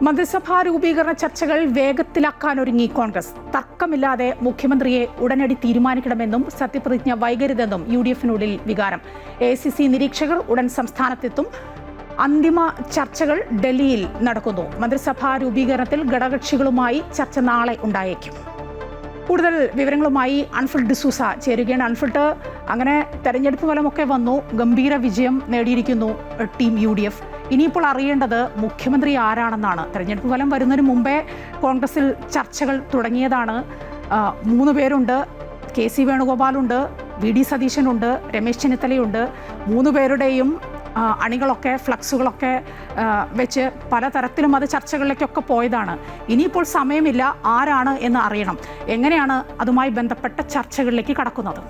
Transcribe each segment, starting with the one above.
മന്ത്രിസഭാ രൂപീകരണ ചർച്ചകൾ വേഗത്തിലാക്കാനൊരുങ്ങി കോൺഗ്രസ്. തർക്കമില്ലാതെ മുഖ്യമന്ത്രിയെ ഉടനടി തീരുമാനിക്കണമെന്നും സത്യപ്രതിജ്ഞ വൈകരുതെന്നും UDF-നുള്ളിൽ വികാരം. AICC നിരീക്ഷകർ ഉടൻ സംസ്ഥാനത്തെത്തും. അന്തിമ ചർച്ചകൾ ഡൽഹിയിൽ നടക്കുന്നു. മന്ത്രിസഭാ രൂപീകരണത്തിൽ ഘടകകക്ഷികളുമായി ചർച്ച നാളെ ഉണ്ടായേക്കും. കൂടുതൽ വിവരങ്ങളുമായി അൻഫിൽഡ് ഡിസൂസ ചേരുകയാണ്. അൻഫിൽഡ്, അങ്ങനെ തെരഞ്ഞെടുപ്പ് ഫലമൊക്കെ വന്നു, ഗംഭീര വിജയം നേടിയിരിക്കുന്നു ടീം UDF. ഇനിയിപ്പോൾ അറിയേണ്ടത് മുഖ്യമന്ത്രി ആരാണെന്നാണ്. തെരഞ്ഞെടുപ്പ് ഫലം വരുന്നതിന് മുമ്പേ കോൺഗ്രസിൽ ചർച്ചകൾ തുടങ്ങിയതാണ്. 3 പേരുണ്ട്. KC വേണുഗോപാലുണ്ട്, VD സതീശനുണ്ട്, Ramesh ചെന്നിത്തലയുണ്ട്. 3 പേരുടെയും അണികളൊക്കെ ഫ്ലക്സുകളൊക്കെ വെച്ച് പലതരത്തിലും അത് ചർച്ചകളിലേക്കൊക്കെ പോയതാണ്. ഇനിയിപ്പോൾ സമയമില്ല, ആരാണ് എന്ന് അറിയണം. എങ്ങനെയാണ് അതുമായി ബന്ധപ്പെട്ട ചർച്ചകളിലേക്ക് കടക്കുന്നത്?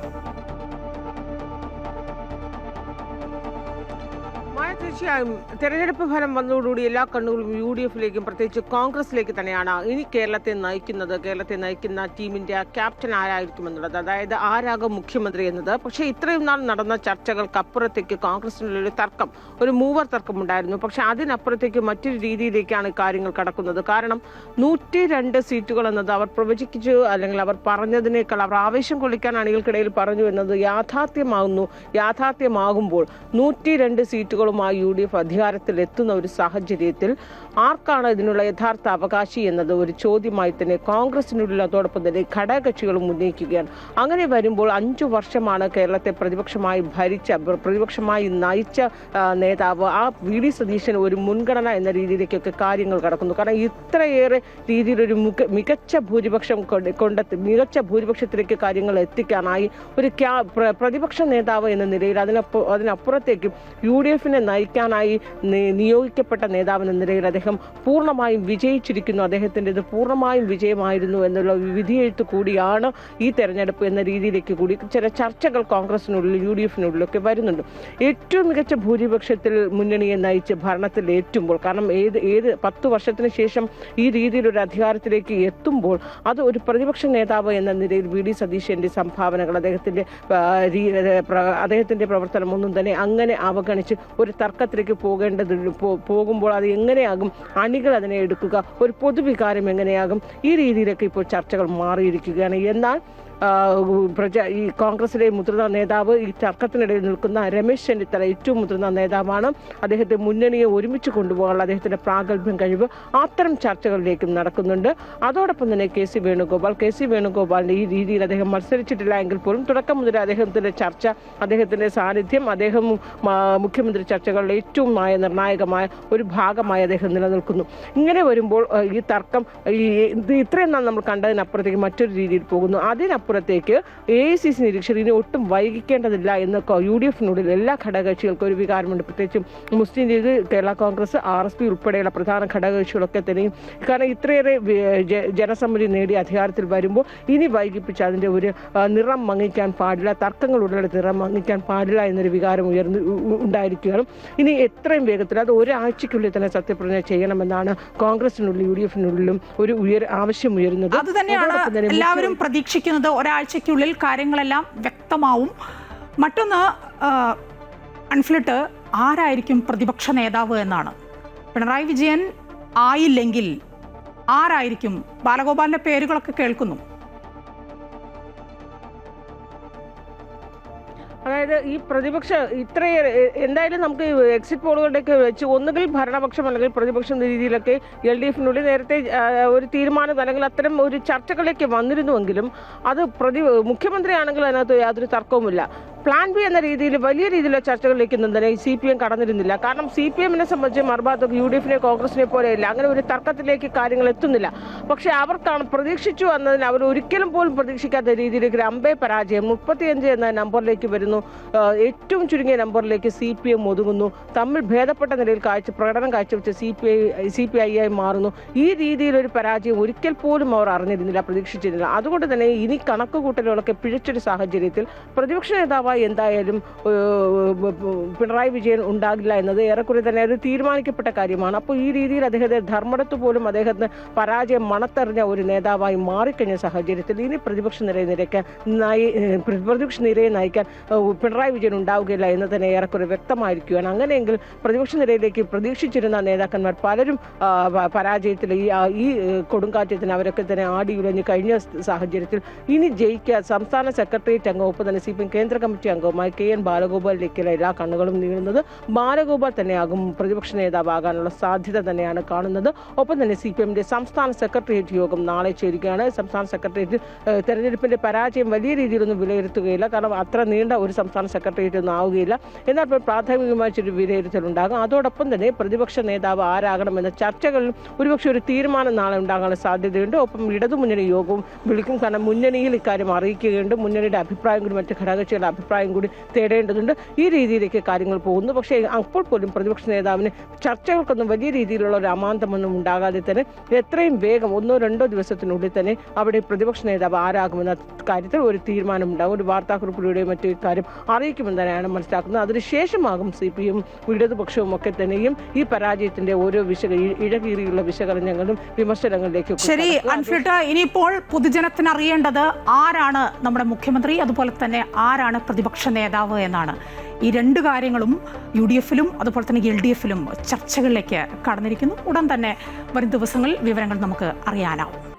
തീർച്ചയായും തെരഞ്ഞെടുപ്പ് ഫലം വന്നതോടുകൂടി എല്ലാ കണ്ണുകളും UDF-ലേക്കും പ്രത്യേകിച്ച് കോൺഗ്രസിലേക്ക് തന്നെയാണ്. ഇനി കേരളത്തെ നയിക്കുന്ന ടീമിന്റെ ക്യാപ്റ്റൻ ആരായിരിക്കുമെന്നുള്ളത്, അതായത് ആരാകും മുഖ്യമന്ത്രി എന്നത്. പക്ഷേ ഇത്രയും നാൾ നടന്ന ചർച്ചകൾക്കപ്പുറത്തേക്ക് കോൺഗ്രസിനുള്ളൊരു തർക്കം, ഒരു മൂവർ തർക്കം ഉണ്ടായിരുന്നു. പക്ഷെ അതിനപ്പുറത്തേക്ക് മറ്റൊരു രീതിയിലേക്കാണ് കാര്യങ്ങൾ കടക്കുന്നത്. കാരണം 102 സീറ്റുകൾ എന്നത് അവർ പ്രവചിച്ചു, അല്ലെങ്കിൽ അവർ പറഞ്ഞതിനേക്കാൾ അവർ ആവേശം കൊള്ളിക്കാൻ അണികൾക്കിടയിൽ പറഞ്ഞു എന്നത് യാഥാർത്ഥ്യമാകുമ്പോൾ 102 സീറ്റുകളുമായി UDF അധികാരത്തിൽ എത്തുന്ന ഒരു സാഹചര്യത്തിൽ ആർക്കാണ് ഇതിനുള്ള യഥാർത്ഥ അവകാശി എന്നത് ഒരു ചോദ്യമായി തന്നെ കോൺഗ്രസിനുള്ളിൽ അതോടൊപ്പം തന്നെ ഘടകകക്ഷികളും ഉന്നയിക്കുകയാണ്. അങ്ങനെ വരുമ്പോൾ 5 വർഷമാണ് കേരളത്തെ പ്രതിപക്ഷമായി നയിച്ച നേതാവ്. ആ VD സതീശൻ ഒരു മുൻഗണന എന്ന രീതിയിലേക്കൊക്കെ കാര്യങ്ങൾ കടക്കുന്നു. കാരണം ഇത്രയേറെ രീതിയിലൊരു മികച്ച ഭൂരിപക്ഷത്തിലേക്ക് കാര്യങ്ങൾ എത്തിക്കാനായി ഒരു പ്രതിപക്ഷ നേതാവ് എന്ന നിലയിൽ അതിനപ്പുറത്തേക്കും UDF-നെ നയിക്കാനായി നിയോഗിക്കപ്പെട്ട നേതാവ് എന്ന നിലയിൽ അദ്ദേഹം പൂർണ്ണമായും വിജയിച്ചിരിക്കുന്നു. അദ്ദേഹത്തിൻ്റെത് പൂർണ്ണമായും വിജയമായിരുന്നു എന്നുള്ള വിധിയെഴുത്ത് കൂടിയാണ് ഈ തെരഞ്ഞെടുപ്പ് എന്ന രീതിയിലേക്ക് കൂടി ചില ചർച്ചകൾ കോൺഗ്രസിനുള്ളിൽ UDF-നുള്ളിലൊക്കെ വരുന്നുണ്ട്. ഏറ്റവും മികച്ച ഭൂരിപക്ഷത്തിൽ മുന്നണിയെ നയിച്ച് ഭരണത്തിൽ എത്തുമ്പോൾ, കാരണം ഏത് 10 വർഷത്തിന് ശേഷം ഈ രീതിയിലൊരു അധികാരത്തിലേക്ക് എത്തുമ്പോൾ അത് ഒരു പ്രതിപക്ഷ നേതാവ് എന്ന നിലയിൽ VD സതീശന്റെ സംഭാവനകൾ, അദ്ദേഹത്തിന്റെ പ്രവർത്തനം ഒന്നും തന്നെ അങ്ങനെ അവഗണിച്ച് ഒരു തർക്കത്തിലേക്ക് പോകുമ്പോൾ അത് എങ്ങനെയാകും അണികൾ അതിനെ എടുക്കുക, ഒരു പൊതുവികാരം എങ്ങനെയാകും, ഈ രീതിയിലൊക്കെ ഇപ്പോൾ ചർച്ചകൾ മാറിയിരിക്കുകയാണ്. എന്നാൽ ഈ കോൺഗ്രസിലെ മുതിർന്ന നേതാവ്, ഈ തർക്കത്തിനിടയിൽ നിൽക്കുന്ന രമേശ് ചെന്നിത്തല ഏറ്റവും മുതിർന്ന നേതാവാണ്. അദ്ദേഹത്തെ മുന്നണിയെ ഒരുമിച്ച് കൊണ്ടുപോകാനുള്ള അദ്ദേഹത്തിന്റെ പ്രാഗൽഭ്യം കഴിവ് അത്തരം ചർച്ചകളിലേക്കും നടക്കുന്നുണ്ട്. അതോടൊപ്പം തന്നെ KC വേണുഗോപാലിന്റെ ഈ രീതിയിൽ അദ്ദേഹം മത്സരിച്ചിട്ടില്ല എങ്കിൽ പോലും തുടക്കം മുതൽ അദ്ദേഹത്തിന്റെ ചർച്ച, അദ്ദേഹത്തിന്റെ സാന്നിധ്യം, അദ്ദേഹം മുഖ്യമന്ത്രി ചർച്ചകളിലെ ഏറ്റവും നിർണായകമായ ഒരു ഭാഗമായി അദ്ദേഹം നിലനിൽക്കുന്നു. ഇങ്ങനെ വരുമ്പോൾ ഈ തർക്കം ഇത്രയും നാൾ നമ്മൾ കണ്ടതിനപ്പുറത്തേക്ക് മറ്റൊരു രീതിയിൽ പോകുന്നു. അതിനപ്പുറത്തേക്ക് AICC നിരീക്ഷകർ ഇനി ഒട്ടും വൈകിക്കേണ്ടതില്ല എന്ന് UDF-നുള്ളിൽ എല്ലാ ഘടകകക്ഷികൾക്കും ഒരു വികാരമുണ്ട്. പ്രത്യേകിച്ചും മുസ്ലിം ലീഗ്, കേരള കോൺഗ്രസ്, RSP ഉൾപ്പെടെയുള്ള പ്രധാന ഘടകകക്ഷികളൊക്കെ തന്നെയും. കാരണം ഇത്രയേറെ ജനസമ്മതി നേടി അധികാരത്തിൽ വരുമ്പോൾ ഇനി വൈകിപ്പിച്ച് അതിൻ്റെ ഒരു നിറം മങ്ങിക്കാൻ പാടില്ല, തർക്കങ്ങളുള്ള നിറം മങ്ങിക്കാൻ പാടില്ല എന്നൊരു വികാരം ഉണ്ടായിരിക്കുകയാണ്. ഇനി എത്രയും വേഗത്തിൽ, അത് ഒരാഴ്ചയ്ക്കുള്ളിൽ തന്നെ സത്യപ്രതിജ്ഞ ചെയ്യണമെന്നാണ് കോൺഗ്രസിനുള്ളിൽ UDF-നുള്ളിലും ഒരു ആവശ്യം ഉയരുന്നത്. അത് തന്നെയാണ് എല്ലാവരും പ്രതീക്ഷിക്കുന്നത്. ഒരാഴ്ചയ്ക്കുള്ളിൽ കാര്യങ്ങളെല്ലാം വ്യക്തമാവും. മറ്റൊന്ന്, അൺഫിൽഡ്, ആരായിരിക്കും പ്രതിപക്ഷ നേതാവ് എന്നാണ്. പിണറായി വിജയൻ ആയില്ലെങ്കിൽ ആരായിരിക്കും? ബാലഗോപാലിന്റെ പേരുകളൊക്കെ കേൾക്കുന്നു. അതായത് ഈ പ്രതിപക്ഷ ഇത്രയേറെ, എന്തായാലും നമുക്ക് എക്സിറ്റ് പോളുകളുടെയൊക്കെ വെച്ച് ഒന്നുകിൽ ഭരണപക്ഷം അല്ലെങ്കിൽ പ്രതിപക്ഷം എന്ന രീതിയിലൊക്കെ LDF-നുള്ളിൽ നേരത്തെ ഒരു തീരുമാനം അല്ലെങ്കിൽ അത്തരം ഒരു ചർച്ചകളിലേക്ക് വന്നിരുന്നുവെങ്കിലും അത് മുഖ്യമന്ത്രിയാണെങ്കിൽ അതിനകത്ത് യാതൊരു തർക്കവുമില്ല. പ്ലാൻ ബി എന്ന രീതിയിൽ വലിയ രീതിയിലുള്ള ചർച്ചകളിലേക്ക് തന്നെ CPM കടന്നിരുന്നില്ല. കാരണം CPM-നെ സംബന്ധിച്ച് മറുഭാഗത്ത് UDF-നെ കോൺഗ്രസിനെ പോലെയല്ല, അങ്ങനെ ഒരു തർക്കത്തിലേക്ക് കാര്യങ്ങൾ എത്തുന്നില്ല. പക്ഷെ അവർക്കാണ് പ്രതീക്ഷിച്ചു എന്നതിന് അവർ ഒരിക്കലും പോലും പ്രതീക്ഷിക്കാത്ത രീതിയിലേക്ക് ഒരു അമ്പേ പരാജയം 35 എന്ന നമ്പറിലേക്ക് വരുന്നു. ഏറ്റവും ചുരുങ്ങിയ നമ്പറിലേക്ക് CPM ഒതുങ്ങുന്നു. തമ്മിൽ ഭേദപ്പെട്ട നിലയിൽ പ്രകടനം കാഴ്ചവെച്ച് CPI ആയി മാറുന്നു. ഈ രീതിയിലൊരു പരാജയം ഒരിക്കൽ പോലും അവർ അറിഞ്ഞിരുന്നില്ല, പ്രതീക്ഷിച്ചിരുന്നില്ല. അതുകൊണ്ട് തന്നെ ഇനി കണക്കുകൂട്ടലുകളൊക്കെ പിഴച്ചൊരു സാഹചര്യത്തിൽ പ്രതിപക്ഷ നേതാവായി നേതാവായി എന്തായാലും പിണറായി വിജയൻ ഉണ്ടാകില്ല എന്നത് ഏറെക്കുറെ തന്നെ ഒരു തീരുമാനിക്കപ്പെട്ട കാര്യമാണ്. അപ്പോൾ ഈ രീതിയിൽ അദ്ദേഹത്തെ ധർമ്മടത്ത് പോലും അദ്ദേഹത്തിന് പരാജയം മണത്തെറിഞ്ഞ ഒരു നേതാവായി മാറിക്കഴിഞ്ഞ സാഹചര്യത്തിൽ ഇനി പ്രതിപക്ഷ നിരയെ നയിക്കാൻ പിണറായി വിജയൻ ഉണ്ടാവുകയില്ല എന്ന് തന്നെ ഏറെക്കുറെ വ്യക്തമായിരിക്കുകയാണ്. അങ്ങനെയെങ്കിൽ പ്രതിപക്ഷ നിരയിലേക്ക് പ്രതീക്ഷിച്ചിരുന്ന നേതാക്കന്മാർ പലരും പരാജയത്തിൽ ഈ കൊടുങ്കാറ്റത്തിന് അവരൊക്കെ തന്നെ ആടിയുലഞ്ഞ് കഴിഞ്ഞ സാഹചര്യത്തിൽ ഇനി ജയിക്കാൻ സംസ്ഥാന സെക്രട്ടേറിയറ്റ് അംഗം ഒപ്പം തന്നെ CPM കേന്ദ്ര കമ്മിറ്റി അംഗവുമായി KN ബാലഗോപാലിലേക്കുള്ള എല്ലാ കണ്ണുകളും നീളുന്നത്. ബാലഗോപാൽ തന്നെയാകും പ്രതിപക്ഷ നേതാവാകാനുള്ള സാധ്യത തന്നെയാണ് കാണുന്നത്. ഒപ്പം തന്നെ CPMന്റെ സംസ്ഥാന സെക്രട്ടേറിയറ്റ് യോഗം നാളെ ചേരുകയാണ്. സംസ്ഥാന സെക്രട്ടേറിയറ്റ് തെരഞ്ഞെടുപ്പിന്റെ പരാജയം വലിയ രീതിയിലൊന്നും വിലയിരുത്തുകയില്ല. കാരണം അത്ര നീണ്ട ഒരു സംസ്ഥാന സെക്രട്ടേറിയറ്റ് ഒന്നും ആവുകയില്ല. എന്നാൽ പ്രാഥമികമായിട്ടൊരു വിലയിരുത്തലുണ്ടാകും. അതോടൊപ്പം തന്നെ പ്രതിപക്ഷ നേതാവ് ആരാകണമെന്ന ചർച്ചകളിൽ ഒരുപക്ഷെ ഒരു തീരുമാനം നാളെ ഉണ്ടാകാനുള്ള സാധ്യതയുണ്ട്. ഒപ്പം ഇടതുമുന്നണി യോഗവും വിളിക്കും. കാരണം മുന്നണിയിൽ ഇക്കാര്യം അറിയിക്കുകയുണ്ട്. മുന്നണിയുടെ അഭിപ്രായം കൂടി മറ്റ് ഘടകകക്ഷികളുടെ അഭിപ്രായം കൂടി തേടേണ്ടതുണ്ട്. ഈ രീതിയിലേക്ക് കാര്യങ്ങൾ പോകുന്നു. പക്ഷേ അപ്പോൾ പോലും പ്രതിപക്ഷ നേതാവിന് ചർച്ചകൾക്കൊന്നും വലിയ രീതിയിലുള്ള ഒരു അമാന്തമൊന്നും ഉണ്ടാകാതെ തന്നെ എത്രയും വേഗം 1-2 ദിവസത്തിനുള്ളിൽ തന്നെ അവിടെ പ്രതിപക്ഷ നേതാവ് ആരാകുമെന്ന കാര്യത്തിൽ ഒരു തീരുമാനം ഉണ്ടാകും. ഒരു വാർത്താക്കുറിപ്പിലൂടെയും മറ്റു കാര്യം അറിയിക്കുമെന്ന് തന്നെയാണ് മനസ്സിലാക്കുന്നത്. അതിനുശേഷമാകും CPM ഇടതുപക്ഷവും ഒക്കെ തന്നെയും ഈ പരാജയത്തിന്റെ ഓരോ ഇഴകീറിയുള്ള വിശകലനങ്ങളും വിമർശനങ്ങളിലേക്കും. ശരി അൻഫിട്ട, ഇനിയിപ്പോൾ പൊതുജനത്തിന് അറിയേണ്ടത് ആരാണ് നമ്മുടെ മുഖ്യമന്ത്രി, അതുപോലെ തന്നെ ആരാണ് പ്രതിപക്ഷ നേതാവ് എന്നാണ്. ഈ രണ്ട് കാര്യങ്ങളും UDF-ലും അതുപോലെ തന്നെ LDF-ലും ചർച്ചകളിലേക്ക് കടന്നിരിക്കുന്നു. ഉടൻ തന്നെ വരും ദിവസങ്ങളിൽ വിവരങ്ങൾ നമുക്ക് അറിയാനാവും.